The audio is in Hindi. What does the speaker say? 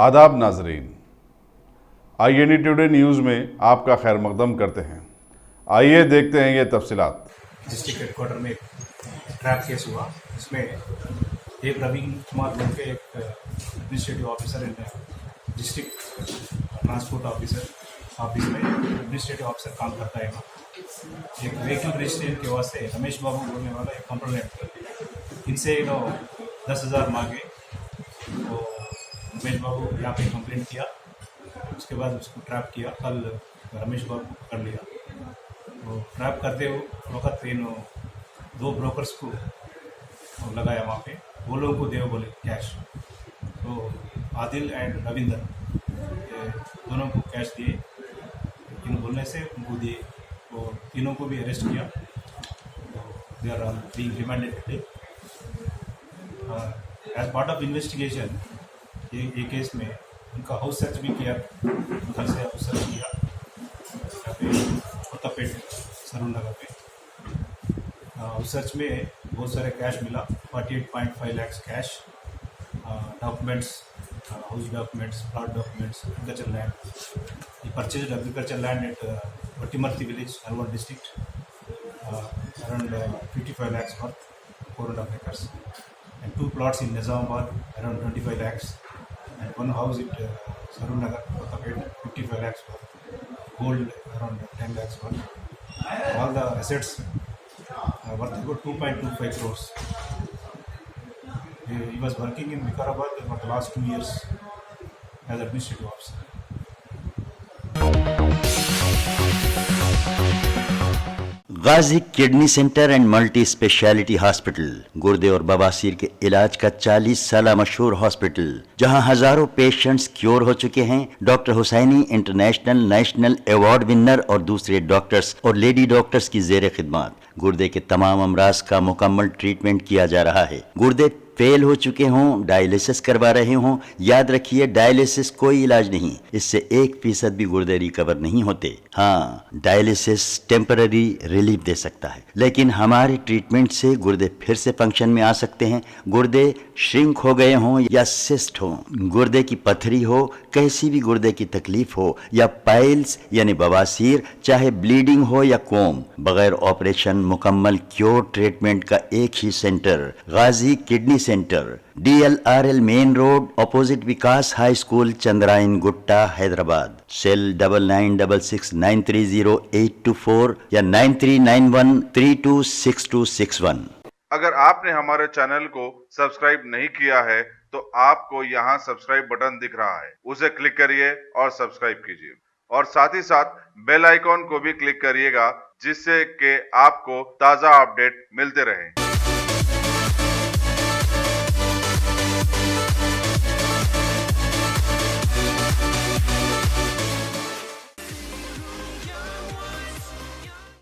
आदाब नाजरीन, INE टुडे न्यूज़ में आपका खैर मकदम करते हैं। आइए देखते हैं ये तफसीलात। डिस्ट्रिक्ट हेडक्वार्टर में ट्रैप केस हुआ। इसमें एक रवीन कुमार बोल के एक administrative officer and district transport office में एडमिनिस्ट्रेटिव ऑफिसर काम करता है। एक व्हीकल रजिस्ट्रेशन के वास्ते रमेश बाबू बोलने वाला एक कंप्लेंट, इनसे 10,000 मांगे। तो रमेश बाबू यहाँ पे कंप्लेंट किया, उसके बाद उसको ट्रैप किया। कल रमेश बाबू को पकड़ लिया। तो ट्रैप करते वक्त इन 2 ब्रोकर्स को लगाया वहाँ पे। वो लोगों को देव बोले कैश। तो आदिल एंड रविंदर ये दोनों को कैश दिए। इन बोलने से उनको दिए। तो तीनों को भी अरेस्ट किया। They are being remanded today. As part of investigation ये केस में उनका हाउस सर्च भी किया। घर से हाउस सर्च किया यहाँ पे कोत्तापेट सरून नगर पे। हाउस सर्च में बहुत सारे कैश मिला, 48.5 lakh cash, documents, house documents, plot documents, agriculture land. He purchased agriculture land at Vattimarthi village, Alwar district, around 55 lakhs worth, 4.5 acres, and 2 plots in Nizamabad, around 25 lakhs, and 1 house at Sarun Nagar, Kottapet, 55 lakhs worth, gold around 10 lakhs worth. All the assets worth about 2.25 crores. He was working in Vikarabad for the last 2 years as administrative officer. Ghazi kidney centre and multi speciality hospital गुर्दे और बवासीर के इलाज का 40 साल मशहूर हॉस्पिटल, जहां हजारों पेशेंट्स क्योर हो चुके हैं। Doctor Hussaini international national award winner और दूसरे डॉक्टर्स और लेडी डॉक्टर्स की जेर खिदमत गुर्दे के तमाम अमराज का मुकम्मल ट्रीटमेंट किया जा रहा है। गुर्दे फेल हो चुके हों, डायलिसिस करवा रहे हों, याद रखिए डायलिसिस कोई इलाज नहीं, इससे 1% भी गुर्दे रिकवर नहीं होते। हाँ, डायलिसिस टेम्पररी रिलीफ दे सकता है, लेकिन हमारे ट्रीटमेंट से गुर्दे फिर से फंक्शन में आ सकते हैं। गुर्दे श्रिंक हो गए हों या सिस्ट हो, गुर्दे की पथरी हो, कैसी भी गुर्दे की तकलीफ हो, या पाइल्स यानी बवासीर, चाहे ब्लीडिंग हो या कोम, बगैर ऑपरेशन मुकम्मल क्योर ट्रीटमेंट का एक ही centre, Ghazi kidney centre, DLRL main road, opposite Vikas high school, Chandrayangutta, Hyderabad. Cell 9966930824 या 9391326261। अगर आपने हमारे चैनल को सब्सक्राइब नहीं किया है तो आपको यहाँ सब्सक्राइब बटन दिख रहा है, उसे क्लिक करिए और सब्सक्राइब कीजिए, और साथ ही साथ बेल आइकॉन को भी क्लिक करिएगा, जिससे कि आपको ताज़ा अपडेट मिलते रहें।